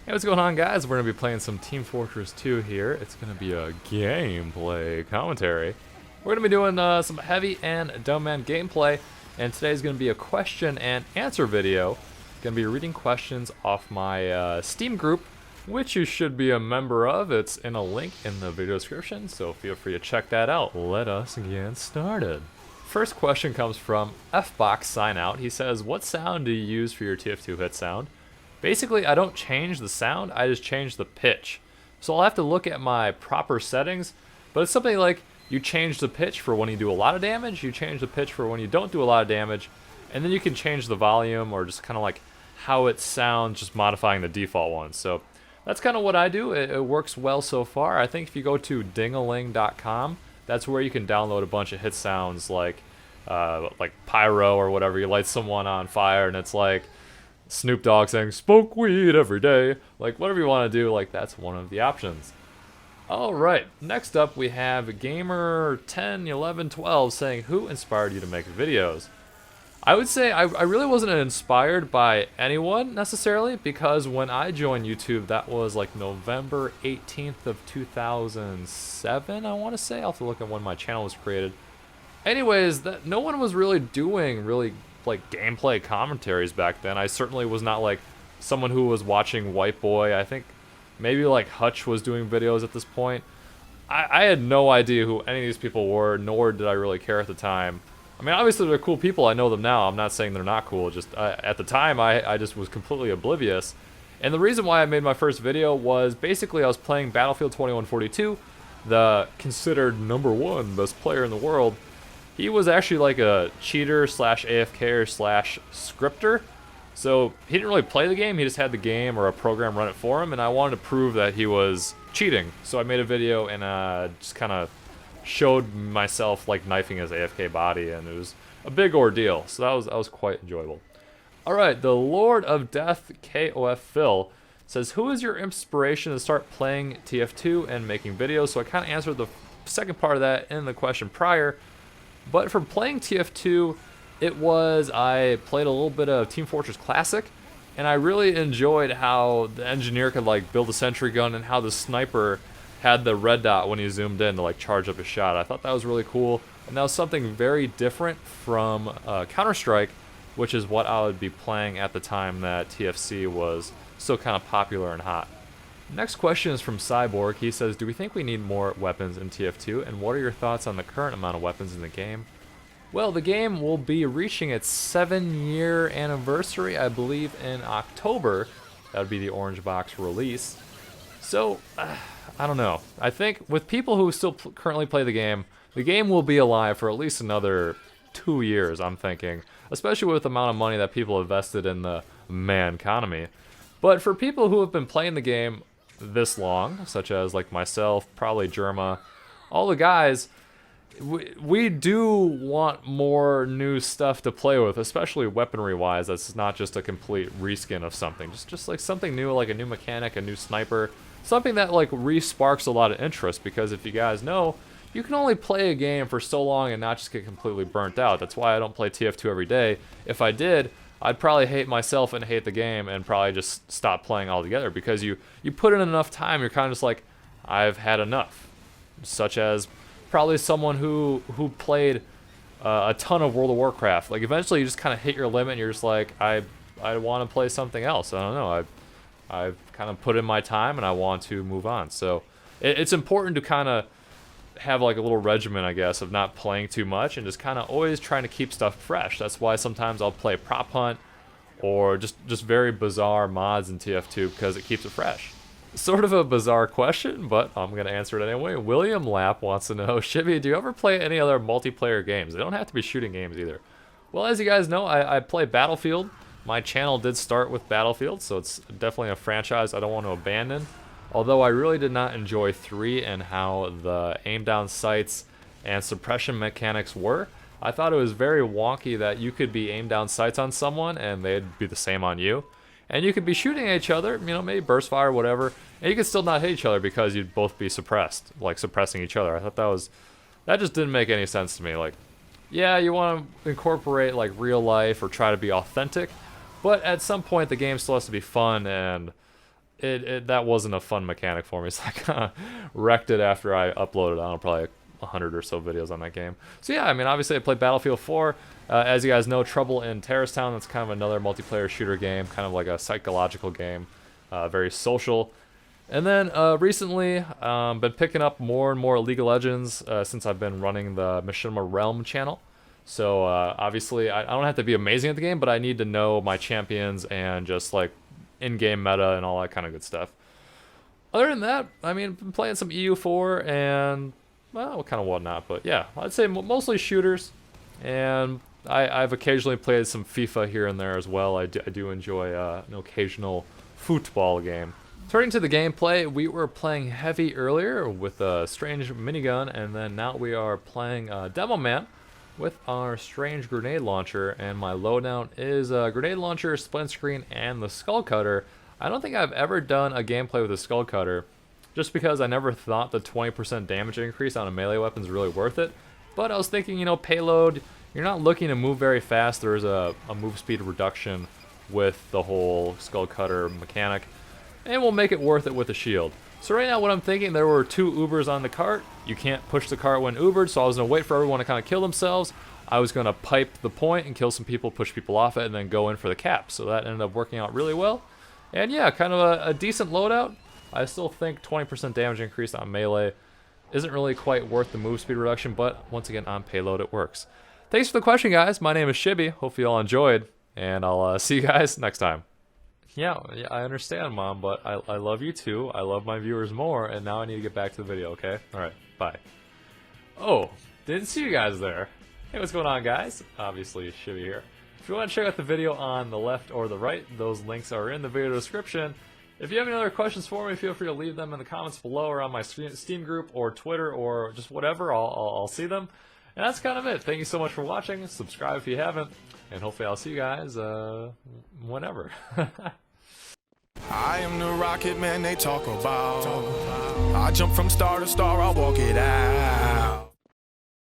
Hey, what's going on, guys? We're going to be playing some Team Fortress 2 here. It's going to be a gameplay commentary. We're going to be doing some heavy and dumb man gameplay, and today's going to be a question and answer video. Going to be reading questions off my Steam group, which you should be a member of. It's in a link in the video description, so feel free to check that out. Let us get started. First question comes from Fbox Signout. He says, what sound do you use for your TF2 hit sound? Basically, I don't change the sound, I just change the pitch. So I'll have to look at my proper settings, but it's something like you change the pitch for when you do a lot of damage, you change the pitch for when you don't do a lot of damage, and then you can change the volume or just kind of like how it sounds, just modifying the default one. So that's kind of what I do. It works well so far. I think if you go to dingaling.com, that's where you can download a bunch of hit sounds like pyro or whatever. You light someone on fire and it's like Snoop Dogg saying, smoke weed every day. Like, whatever you want to do, like, that's one of the options. Alright, next up we have Gamer101112 saying, who inspired you to make videos? I would say I really wasn't inspired by anyone, necessarily, because when I joined YouTube, that was, like, November 18th of 2007, I want to say. I'll have to look at when my channel was created. Anyways, no one was really doing like gameplay commentaries back then. I certainly was not like someone who was watching White Boy. I think maybe like Hutch was doing videos at this point. I had no idea who any of these people were, nor did I really care at the time. I mean, obviously they're cool people. I know them now. I'm not saying they're not cool. Just at the time, I just was completely oblivious. And the reason why I made my first video was basically I was playing Battlefield 2142, the considered #1 best player in the world. He was actually like a cheater slash AFKer slash scripter. So he didn't really play the game, he just had the game or a program run it for him, and I wanted to prove that he was cheating. So I made a video and just kind of showed myself like knifing his AFK body, and it was a big ordeal. So that was quite enjoyable. Alright, the Lord of Death KOF Phil says, who is your inspiration to start playing TF2 and making videos? So I kind of answered the second part of that in the question prior. But for playing TF2, I played a little bit of Team Fortress Classic, and I really enjoyed how the engineer could like build a sentry gun and how the sniper had the red dot when he zoomed in to like charge up a shot. I thought that was really cool, and that was something very different from Counter-Strike, which is what I would be playing at the time that TFC was still kind of popular and hot. Next question is from Cyborg. He says, do we think we need more weapons in TF2, and what are your thoughts on the current amount of weapons in the game? Well, the game will be reaching its 7-year anniversary, I believe, in October. That would be the Orange Box release. So, I don't know. I think with people who still currently play the game will be alive for at least another 2 years, I'm thinking. Especially with the amount of money that people invested in the man economy. But for people who have been playing the game this long, such as like myself, probably Germa, all the guys, we do want more new stuff to play with, especially weaponry wise. That's not just a complete reskin of something, just like something new, like a new mechanic, a new sniper, something that like re-sparks a lot of interest. Because if you guys know, you can only play a game for so long and not just get completely burnt out. That's why I don't play TF2 every day. If I did, I'd probably hate myself and hate the game and probably just stop playing altogether, because you put in enough time, you're kind of just like, I've had enough. Such as probably someone who played a ton of World of Warcraft. Like eventually you just kind of hit your limit and you're just like, I want to play something else. I don't know. I've kind of put in my time and I want to move on. So it's important to kind of have like a little regimen, I guess, of not playing too much and just kind of always trying to keep stuff fresh. That's why sometimes I'll play Prop Hunt or just very bizarre mods in TF2 because it keeps it fresh. Sort of a bizarre question, but I'm going to answer it anyway. William Lapp wants to know, Shibby, do you ever play any other multiplayer games? They don't have to be shooting games either. Well, as you guys know, I play Battlefield. My channel did start with Battlefield, so it's definitely a franchise I don't want to abandon. Although I really did not enjoy 3 and how the aim down sights and suppression mechanics were. I thought it was very wonky that you could be aim down sights on someone and they'd be the same on you. And you could be shooting at each other, you know, maybe burst fire or whatever, and you could still not hit each other because you'd both be suppressed, like suppressing each other. I thought that just didn't make any sense to me. Like, yeah, you want to incorporate like real life or try to be authentic, but at some point the game still has to be fun, and that wasn't a fun mechanic for me, so I kind of wrecked it after I uploaded, I don't know, probably 100 or so videos on that game. So yeah, I mean, obviously I played Battlefield 4. As you guys know, Trouble in Terrorist Town, that's kind of another multiplayer shooter game, kind of like a psychological game, very social. And then recently, been picking up more and more League of Legends since I've been running the Machinima Realm channel. So obviously, I don't have to be amazing at the game, but I need to know my champions and just like in-game meta and all that kind of good stuff. Other than that, I mean, been playing some EU4 and, well, kind of whatnot. But yeah, I'd say mostly shooters. And I've occasionally played some FIFA here and there as well. I do enjoy an occasional football game. Turning to the gameplay, we were playing heavy earlier with a strange minigun, and then now we are playing Demo Man with our strange grenade launcher, and my loadout is a grenade launcher, splint screen, and the skull cutter. I don't think I've ever done a gameplay with a skull cutter, just because I never thought the 20% damage increase on a melee weapon is really worth it. But I was thinking, you know, payload, you're not looking to move very fast. There's a move speed reduction with the whole skull cutter mechanic, and we'll make it worth it with a shield. So right now what I'm thinking, there were 2 Ubers on the cart. You can't push the cart when Ubered, so I was going to wait for everyone to kind of kill themselves. I was going to pipe the point and kill some people, push people off it, and then go in for the cap. So that ended up working out really well. And yeah, kind of a decent loadout. I still think 20% damage increase on melee isn't really quite worth the move speed reduction, but once again, on payload it works. Thanks for the question, guys. My name is Shibby. Hope you all enjoyed, and I'll see you guys next time. Yeah, I understand, Mom, but I love you too. I love my viewers more, and now I need to get back to the video, okay? Alright, bye. Oh, didn't see you guys there. Hey, what's going on, guys? Obviously, Shibby here. If you want to check out the video on the left or the right, those links are in the video description. If you have any other questions for me, feel free to leave them in the comments below or on my Steam group or Twitter or just whatever. I'll see them. And that's kind of it. Thank you so much for watching. Subscribe if you haven't. And hopefully I'll see you guys whenever. I am the rocket man they talk about. I jump from star to star, I'll walk it out.